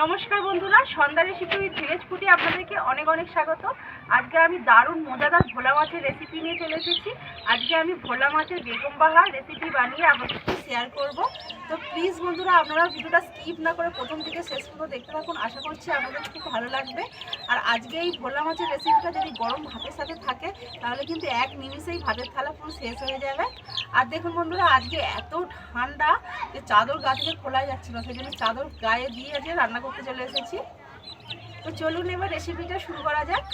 নমস্কার বন্ধুরা, সন্ধ্যা recipe with village ফুডে আপনাদেরকে অনেক অনেক স্বাগত। আজকে আমি দারুণ মজাদার ভোলা মাছের রেসিপি নিয়ে চলে এসেছি। আজকে আমি ভোলা মাছের বেগম বাহার রেসিপি বানিয়ে আপনাদের সাথে শেয়ার করব। তো প্লিজ বন্ধুরা, আপনারা ভিডিওটা স্কিপ না করে প্রথম থেকে শেষ পর্যন্ত দেখতে থাকুন। আশা করছি আপনাদের খুব ভালো লাগবে। আর আজকে এই ভোলা মাছের রেসিপিটা যদি গরম ভাতের সাথে থাকে তাহলে কিন্তু এক নিমিষেই ভাতের থালা পুরো শেষ হয়ে যাবে। আর দেখুন বন্ধুরা, আজকে এত ঠান্ডা যে চাদর গা থেকে খোলাই যাচ্ছে না, সেই জন্য চাদর গায়ে দিয়ে যে রান্না করতে চলে এসেছি। তো চলুন এবার রেসিপিটা শুরু করা যাক।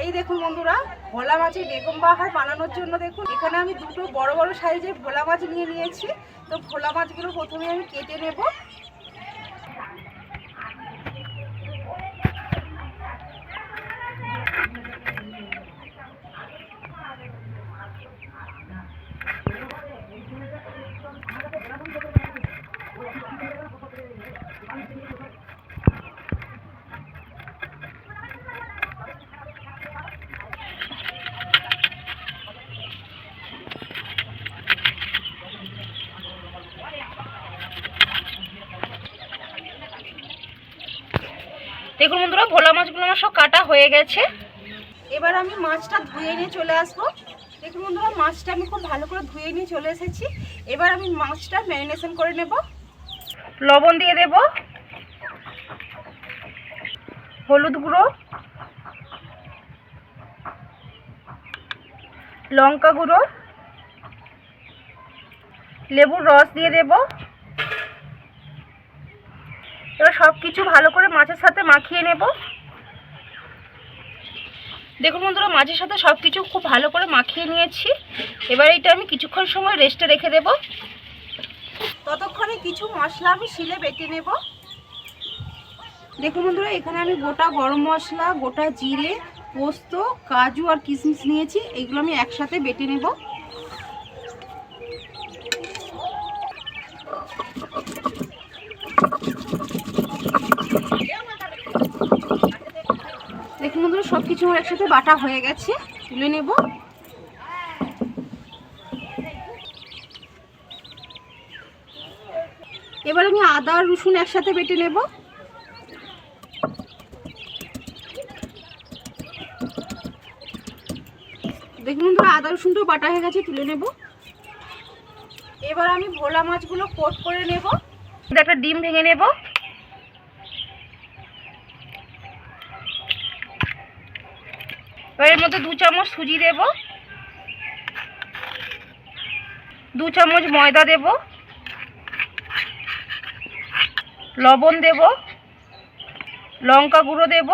এই দেখুন বন্ধুরা, ভোলা মাছের বেগম বাহার বানানোর জন্য দেখুন এখানে আমি দুটো বড় বড় সাইজের ভোলা মাছ নিয়ে নিয়েছি। তো ভোলা মাছগুলো প্রথমে আমি কেটে নেব। দেখুন বন্ধুরা, ভোলা মাছগুলো আমার সব কাটা হয়ে গেছে। এবার আমি মাছটা ধুয়ে নিয়ে চলে আসবো। দেখুন বন্ধুরা, মাছটা আমি খুব ভালো করে ধুয়ে নিয়ে চলে এসেছি। এবার আমি মাছটা ম্যারিনেশন করে নেব। লবণ দিয়ে দেব, হলুদ গুঁড়ো, লঙ্কা গুঁড়ো, লেবুর রস দিয়ে দেব। এবার সব কিছু ভালো করে মাছের সাথে মাখিয়ে নেব। দেখুন বন্ধুরা, মাছের সাথে সব কিছু খুব ভালো করে মাখিয়ে নিয়েছি। এবার এটা আমি কিছুক্ষণ সময় রেস্টে রেখে দেব। ততক্ষণে কিছু মশলা আমি শিলে বেটে নেব। দেখুন বন্ধুরা, এখানে আমি গোটা গরম মশলা, গোটা জিরে, পোস্ত, কাজু আর কিশমিশ নিয়েছি। এগুলো আমি একসাথে বেটে নেব। দেখুন বন্ধুরা, সব কিছু আমার একসাথে বাটা হয়ে গেছে, তুলে নেব। এবার আমি আদা আর রসুন একসাথে বেটে নেব। দেখুন বন্ধুরা, আদা রসুনটাও বাটা হয়ে গেছে, তুলে নেব। এবার আমি ভোলা মাছগুলো কোট করে নেব। একটা ডিম ভেঙে নেব। এবার এর মধ্যে 2 চামচ সুজি দেব, 2 চামচ ময়দা দেব, লবণ দেব, লঙ্কা গুঁড়ো দেব,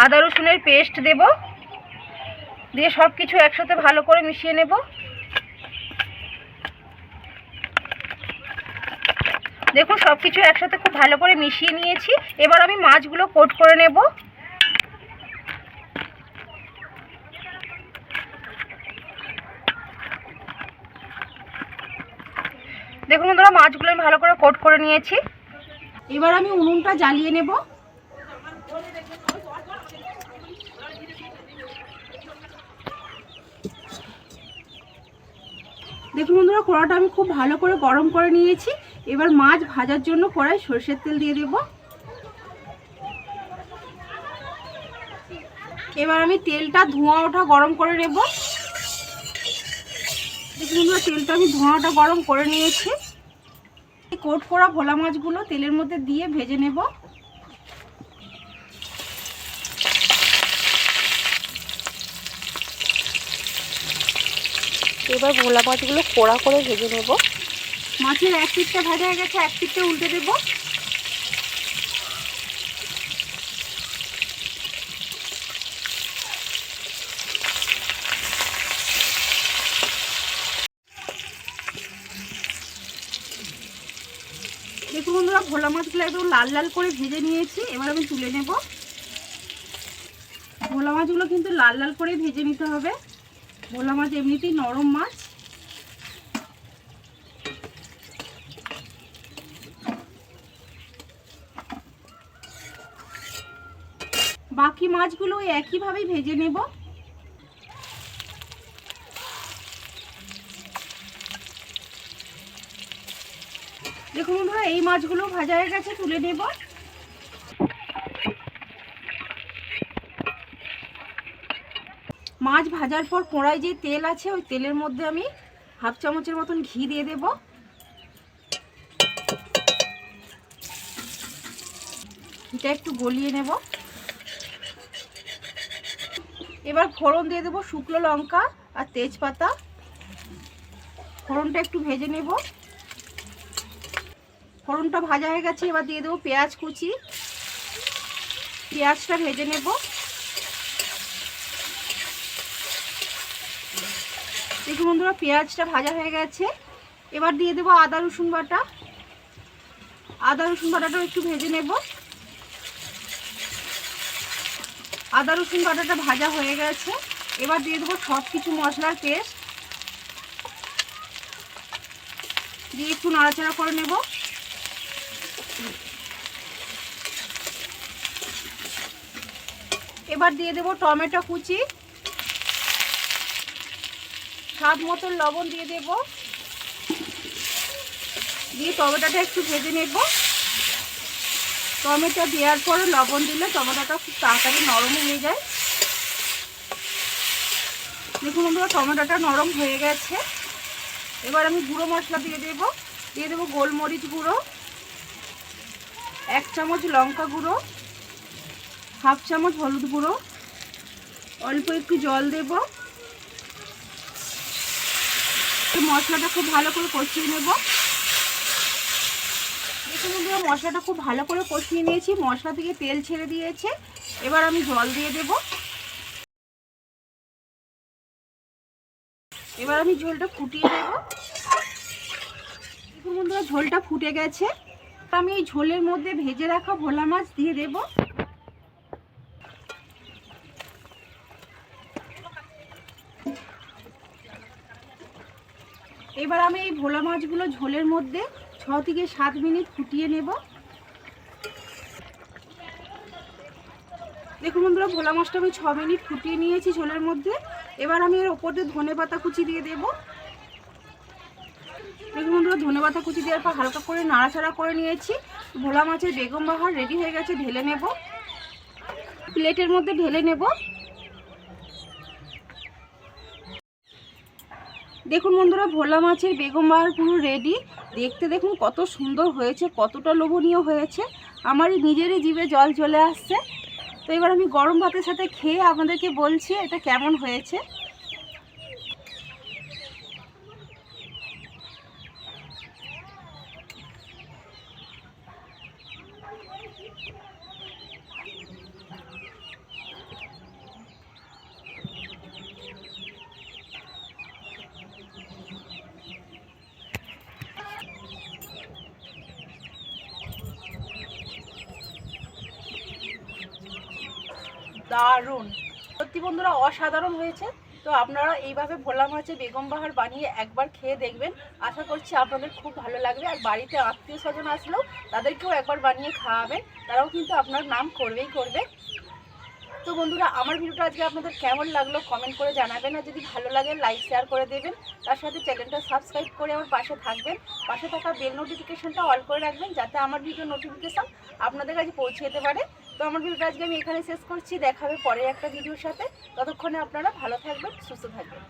আদা রসুনের পেস্ট দেব, দিয়ে সব কিছু একসাথে ভালো করে মিশিয়ে নেব। দেখুন সব কিছু একসাথে খুব ভালো করে মিশিয়ে নিয়েছি। এবার আমি মাছগুলো কোট করে নেব। দেখুন বন্ধুরা, মাছগুলো আমি ভালো করে কোট করে নিয়েছি। এবার আমি উনুনটা জ্বালিয়ে নেব। দেখুন বন্ধুরা, কড়াটা আমি খুব ভালো করে গরম করে নিয়েছি। এবার মাছ ভাজার জন্য কড়াই সরষের তেল দিয়ে দেব। এবার আমি তেলটা ধোঁয়া ওঠা গরম করে নেব। দেখুন বন্ধুরা, তেলটা আমি ধোঁয়া ওঠা গরম করে নিয়েছি। কোট করা ভোলা মাছগুলো তেলের মধ্যে দিয়ে ভেজে নেব। এবার ভোলা মাছগুলো কড়া করে ভেজে নেব। মাছের এক পিঠটা ভাজা হয়ে গেছে, এক পিঠটা উল্টে দেব। দেখুন বন্ধুরা, ভোলা মাছগুলো একদম লাল লাল করে ভেজে নিয়েছি। এবার আমি তুলে নেব। ভোলা মাছগুলো কিন্তু লাল লাল করে ভেজে নিতে হবে। ভোলা মাছ এমনিতেই নরম মাছ। বাকি মাছগুলো একইভাবেই ভেজে নেব। দেখুন বন্ধুরা, বন্ধুরা এই মাছগুলো ভাজা হয়ে গেছে, তুলে নেব। মাছ ভাজার পর কড়াই যে তেল আছে ওই তেলের মধ্যে আমি হাফ চামচের মতন ঘি দিয়ে দেব। ঘিটা একটু গলিয়ে নেব। এবার ফোড়ন দিয়ে দেবো শুকনো লঙ্কা আর তেজপাতা। ফোড়নটা একটু ভেজে নেব। ফোড়নটা ভাজা হয়ে গেছে, এবার দিয়ে দেবো পেঁয়াজ কুচি। পেঁয়াজটা ভেজে নেব। দেখুন বন্ধুরা পেঁয়াজটা ভাজা হয়ে গেছে, এবার দিয়ে দেবো আদা রসুন বাটা। আদা রসুন বাটাটাও একটু ভেজে নেব। আদা রসুন বাটাটা ভাজা হয়ে গেছে, এবার দিয়ে দেবো সব কিছু মশলার পেস্ট দিয়ে একটু নাড়াচাড়া করে নেব। এবার দিয়ে দেবো টমেটো কুচি, স্বাদ মতন লবণ দিয়ে দেব, দিয়ে টমেটোটা একটু ভেজে নেব। টমেটো দেওয়ার পরে লবণ দিলে টমেটোটা খুব তাড়াতাড়ি নরম হয়ে যায়। দেখুন বন্ধুরা টমেটোটা নরম হয়ে গেছে, এবার আমি গুঁড়ো মশলা দিয়ে দেব। দিয়ে দেবো গোলমরিচ গুঁড়ো, 1 চামচ লঙ্কা গুঁড়ো, হাফ চামচ হলুদ গুঁড়ো, অল্প একটু জল দেব। মশলাটা খুব ভালো করে কষিয়ে নেব। দেখুন বন্ধুরা মশলাটা খুব ভালো করে কষিয়ে নিয়েছি, মশলা থেকে তেল ছেড়ে দিয়েছে। এবার আমি জল দিয়ে দেব। এবার আমি ঝোলটা ফুটিয়ে দেব। দেখুন বন্ধুরা ঝোলটা ফুটে গেছে, আমি এই ঝোলের মধ্যে ভেজে রাখা ভোলা মাছ দিয়ে দেব। এবার আমি এই ভোলা মাছগুলো ঝোলের মধ্যে 6 থেকে 7 মিনিট ফুটিয়ে নেব। দেখুন বন্ধুরা ভোলা মাছটা আমি 6 মিনিট ফুটিয়ে নিয়েছি ঝোলের মধ্যে। এবার আমি এর ওপর দিয়ে ধনেপাতা কুচি দিয়ে দেব। দেখুন বন্ধুরা ধনেপাতা কুচি দেওয়ার পর হালকা করে নাড়াচাড়া করে নিয়েছি। ভোলা মাছের বেগম বাহার রেডি হয়ে গেছে, ঢেলে নেব। প্লেটের মধ্যে ঢেলে নেব। দেখুন বন্ধুরা ভোলা মাছের বেগম বাহার পুরো রেডি। দেখতে দেখুন কত সুন্দর হয়েছে, কতটা লোভনীয় হয়েছে, আমারই নিজেরই জিভে জল চলে আসছে। তো এবার আমি গরম ভাতের সাথে খেয়ে আপনাদেরকে বলছি এটা কেমন হয়েছে। দারুণ, সত্যি বন্ধুরা অসাধারণ হয়েছে। তো আপনারা এইভাবে ভোলা মাছের বেগম বাহার বানিয়ে একবার খেয়ে দেখবেন, আশা করছি আপনাদের খুব ভালো লাগবে। আর বাড়িতে আত্মীয় স্বজন আসলেও তাদেরকেও একবার বানিয়ে খাওয়াবেন, তারাও কিন্তু আপনার নাম করবেই করবে। তো বন্ধুরা আমার ভিডিওটা আজকে আপনাদের কেমন লাগলো কমেন্ট করে জানাবেন, আর যদি ভালো লাগে লাইক শেয়ার করে দেবেন, তার সাথে চ্যানেলটা সাবস্ক্রাইব করে আমার পাশে থাকবেন। পাশে থাকা বেল নোটিফিকেশনটা অল করে রাখবেন, যাতে আমার ভিডিও নোটিফিকেশন আপনাদের কাছে পৌঁছে যেতে পারে। তো আমার ভিডিওটা আজকে আমি এখানে শেষ করছি, দেখা হবে পরের একটা ভিডিওর সাথে। ততক্ষণে আপনারা ভালো থাকবেন, সুস্থ থাকবেন।